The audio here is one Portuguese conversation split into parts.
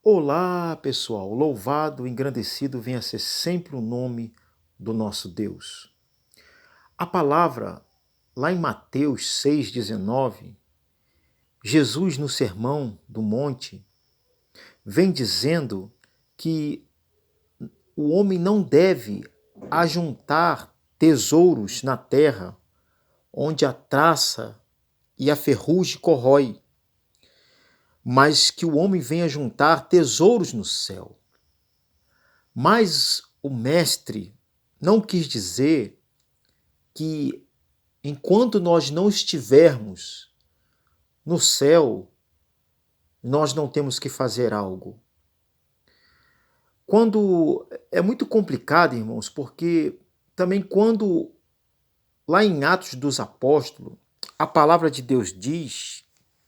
Olá, pessoal. Louvado, engrandecido venha a ser sempre o nome do nosso Deus. A palavra, lá em Mateus 6,19, Jesus, no Sermão do Monte, vem dizendo que o homem não deve ajuntar tesouros na terra, onde a traça e a ferrugem corrói, mas que o homem venha juntar tesouros no céu. Mas o mestre não quis dizer que enquanto nós não estivermos no céu, nós não temos que fazer algo. Quando é muito complicado, irmãos, porque também quando lá em Atos dos Apóstolos, a palavra de Deus diz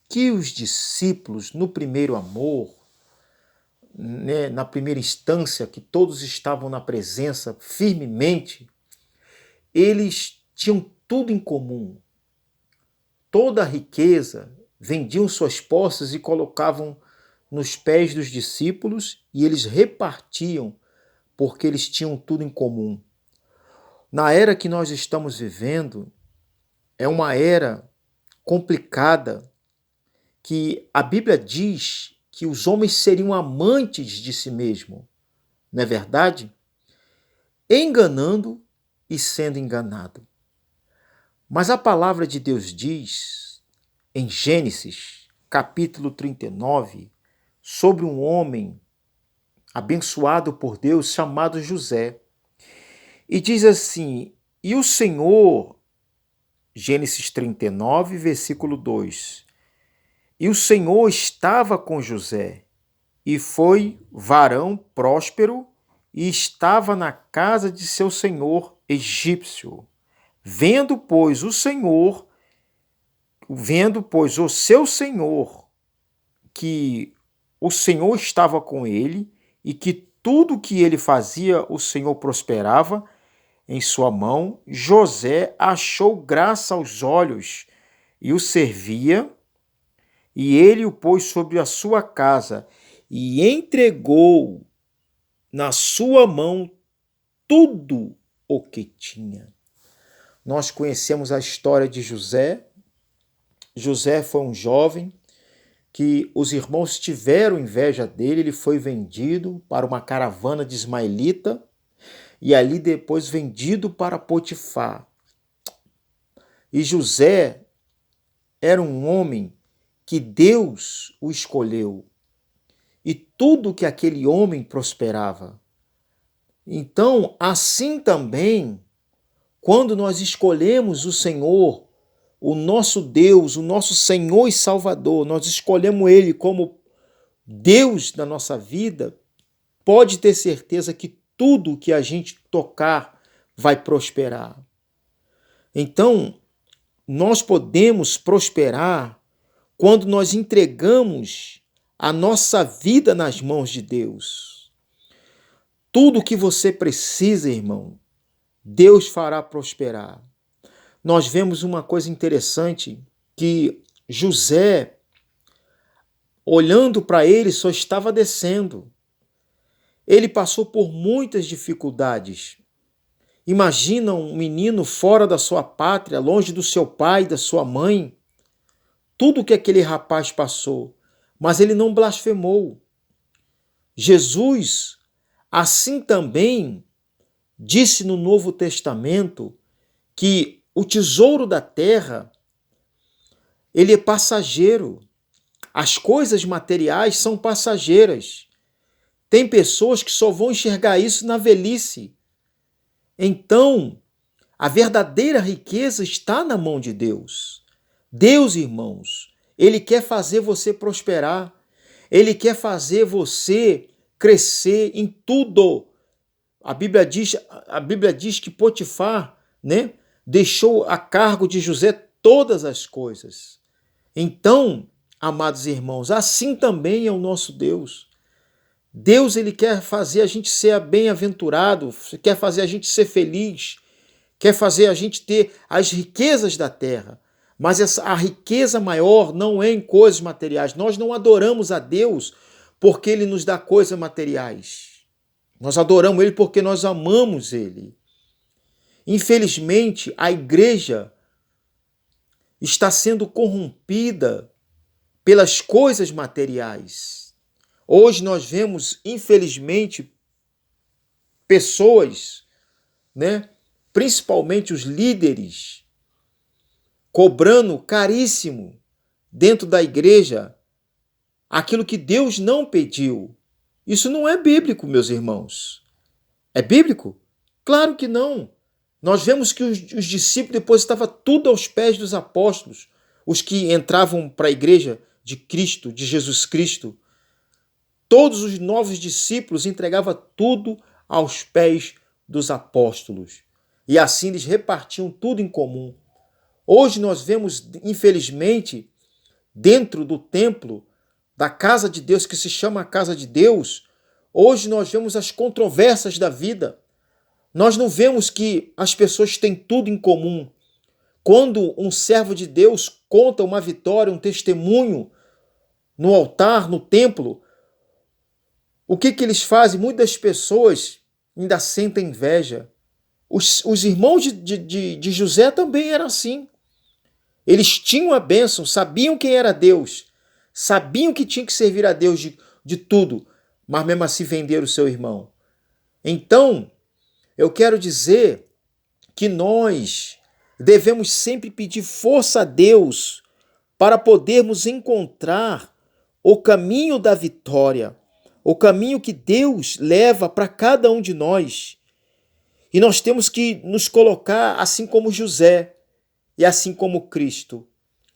que os discípulos no primeiro amor, né, na primeira instância, que todos estavam na presença firmemente, eles tinham tudo em comum. Toda a riqueza, vendiam suas posses e colocavam nos pés dos discípulos e eles repartiam porque eles tinham tudo em comum. Na era que nós estamos vivendo, é uma era complicada que a Bíblia diz que os homens seriam amantes de si mesmo, não é verdade? Enganando e sendo enganado. Mas a palavra de Deus diz, em Gênesis, capítulo 39, sobre um homem abençoado por Deus chamado José. E diz assim: e o Senhor, Gênesis 39, versículo 2, e o Senhor estava com José, e foi varão próspero, e estava na casa de seu senhor egípcio. Vendo, pois, o seu senhor, que o Senhor estava com ele e que tudo que ele fazia, o Senhor prosperava em sua mão, José achou graça aos olhos e o servia, e ele o pôs sobre a sua casa e entregou na sua mão tudo o que tinha. Nós conhecemos a história de José. José foi um jovem que os irmãos tiveram inveja dele, ele foi vendido para uma caravana de ismaelita e ali depois vendido para Potifar. E José era um homem que Deus o escolheu e tudo que aquele homem prosperava. Então, assim também, quando nós escolhemos o Senhor, o nosso Deus, o nosso Senhor e Salvador, nós escolhemos Ele como Deus da nossa vida, pode ter certeza que tudo que a gente tocar vai prosperar. Então, nós podemos prosperar quando nós entregamos a nossa vida nas mãos de Deus. Tudo que você precisa, irmão, Deus fará prosperar. Nós vemos uma coisa interessante, que José, olhando para ele, só estava descendo. Ele passou por muitas dificuldades. Imagina um menino fora da sua pátria, longe do seu pai, da sua mãe. Tudo que aquele rapaz passou, mas ele não blasfemou. Jesus, assim também, disse no Novo Testamento que o tesouro da terra, ele é passageiro. As coisas materiais são passageiras. Tem pessoas que só vão enxergar isso na velhice. Então, a verdadeira riqueza está na mão de Deus. Deus, irmãos, Ele quer fazer você prosperar. Ele quer fazer você crescer em tudo. A Bíblia diz que Potifar, né, deixou a cargo de José todas as coisas. Então, amados irmãos, assim também é o nosso Deus. Deus, ele quer fazer a gente ser bem-aventurado, quer fazer a gente ser feliz, quer fazer a gente ter as riquezas da terra. Mas a riqueza maior não é em coisas materiais. Nós não adoramos a Deus porque Ele nos dá coisas materiais. Nós adoramos Ele porque nós amamos Ele. Infelizmente, a igreja está sendo corrompida pelas coisas materiais. Hoje nós vemos, infelizmente, pessoas, principalmente os líderes, cobrando caríssimo dentro da igreja aquilo que Deus não pediu. Isso não é bíblico, meus irmãos. É bíblico? Claro que não. Nós vemos que os discípulos depositavam tudo aos pés dos apóstolos, os que entravam para a igreja de Cristo, de Jesus Cristo. Todos os novos discípulos entregavam tudo aos pés dos apóstolos. E assim eles repartiam tudo em comum. Hoje nós vemos, infelizmente, dentro do templo, da casa de Deus, que se chama a casa de Deus, hoje nós vemos as controvérsias da vida. Nós não vemos que as pessoas têm tudo em comum. Quando um servo de Deus conta uma vitória, um testemunho no altar, no templo, o que eles fazem? Muitas pessoas ainda sentem inveja. Os irmãos de José também eram assim. Eles tinham a bênção, sabiam quem era Deus, sabiam que tinha que servir a Deus de tudo, mas mesmo assim venderam o seu irmão. Então, eu quero dizer que nós devemos sempre pedir força a Deus para podermos encontrar o caminho da vitória, o caminho que Deus leva para cada um de nós. E nós temos que nos colocar assim como José e assim como Cristo.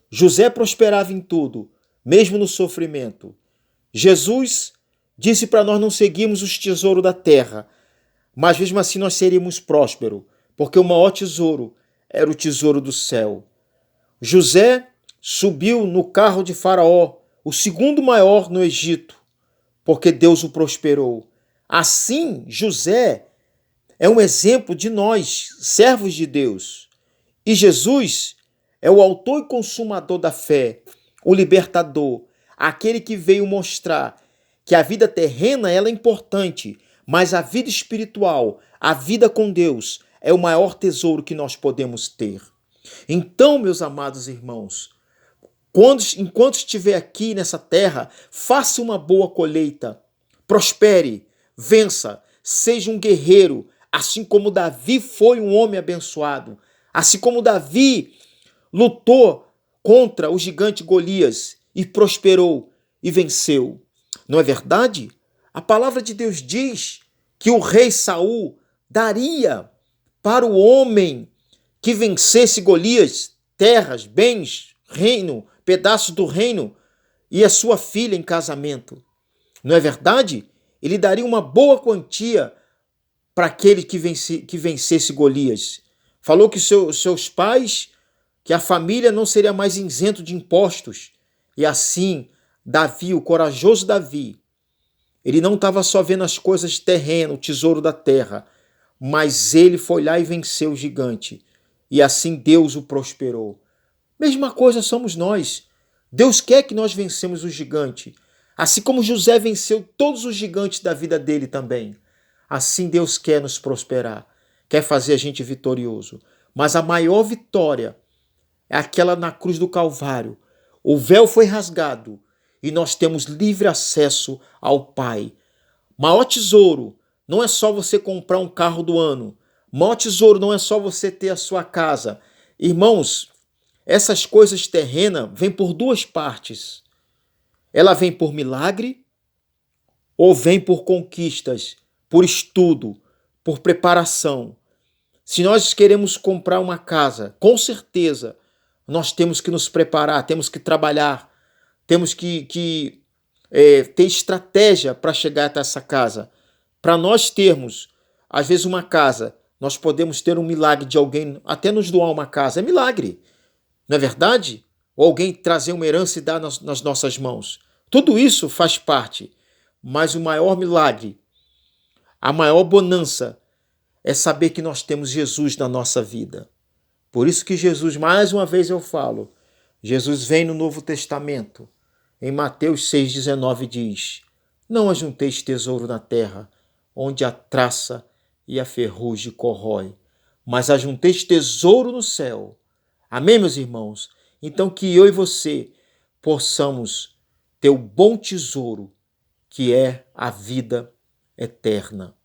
José prosperava em tudo, mesmo no sofrimento. Jesus disse para nós não seguirmos os tesouros da terra, mas mesmo assim nós seríamos prósperos, porque o maior tesouro era o tesouro do céu. José subiu no carro de Faraó, o segundo maior no Egito, porque Deus o prosperou. Assim, José é um exemplo de nós, servos de Deus. E Jesus é o autor e consumador da fé, o libertador, aquele que veio mostrar que a vida terrena ela é importante, mas a vida espiritual, a vida com Deus, é o maior tesouro que nós podemos ter. Então, meus amados irmãos, enquanto estiver aqui nessa terra, faça uma boa colheita, prospere, vença, seja um guerreiro, assim como Davi foi um homem abençoado, assim como Davi lutou contra o gigante Golias e prosperou e venceu. Não é verdade? A palavra de Deus diz que o rei Saul daria para o homem que vencesse Golias terras, bens, reino, pedaços do reino e a sua filha em casamento. Não é verdade? Ele daria uma boa quantia para aquele que vencesse Golias. Falou que seus pais, que a família não seria mais isento de impostos. E assim, Davi, o corajoso Davi, ele não estava só vendo as coisas terrenas, o tesouro da terra, mas ele foi lá e venceu o gigante. E assim Deus o prosperou. Mesma coisa somos nós. Deus quer que nós vencemos o gigante. Assim como José venceu todos os gigantes da vida dele também. Assim Deus quer nos prosperar. Quer fazer a gente vitorioso. Mas a maior vitória é aquela na cruz do Calvário. O véu foi rasgado e nós temos livre acesso ao Pai. Maior tesouro não é só você comprar um carro do ano. Maior tesouro não é só você ter a sua casa. Irmãos, essas coisas terrenas vêm por duas partes. Ela vem por milagre ou vem por conquistas, por estudo, por preparação. Se nós queremos comprar uma casa, com certeza, nós temos que nos preparar, temos que trabalhar, temos que ter estratégia para chegar até essa casa. Para nós termos, às vezes, uma casa, nós podemos ter um milagre de alguém até nos doar uma casa. É milagre, não é verdade? Ou alguém trazer uma herança e dar nas nossas mãos. Tudo isso faz parte, mas o maior milagre, a maior bonança é saber que nós temos Jesus na nossa vida. Por isso que Jesus, mais uma vez eu falo, Jesus vem no Novo Testamento. Em Mateus 6,19 diz: Não ajunteis tesouro na terra, onde a traça e a ferrugem corrói, mas ajunteis tesouro no céu. Amém, meus irmãos? Então que eu e você possamos ter o bom tesouro, que é a vida eterna.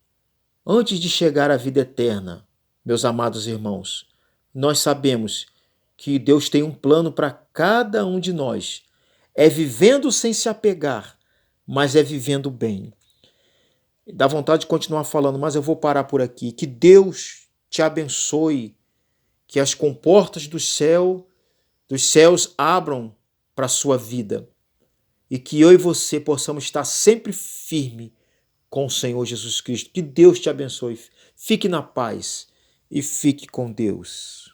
Antes de chegar à vida eterna, meus amados irmãos, nós sabemos que Deus tem um plano para cada um de nós. É vivendo sem se apegar, mas é vivendo bem. Dá vontade de continuar falando, mas eu vou parar por aqui. Que Deus te abençoe, que as comportas dos céus abram para a sua vida e que eu e você possamos estar sempre firme com o Senhor Jesus Cristo. Que Deus te abençoe. Fique na paz e fique com Deus.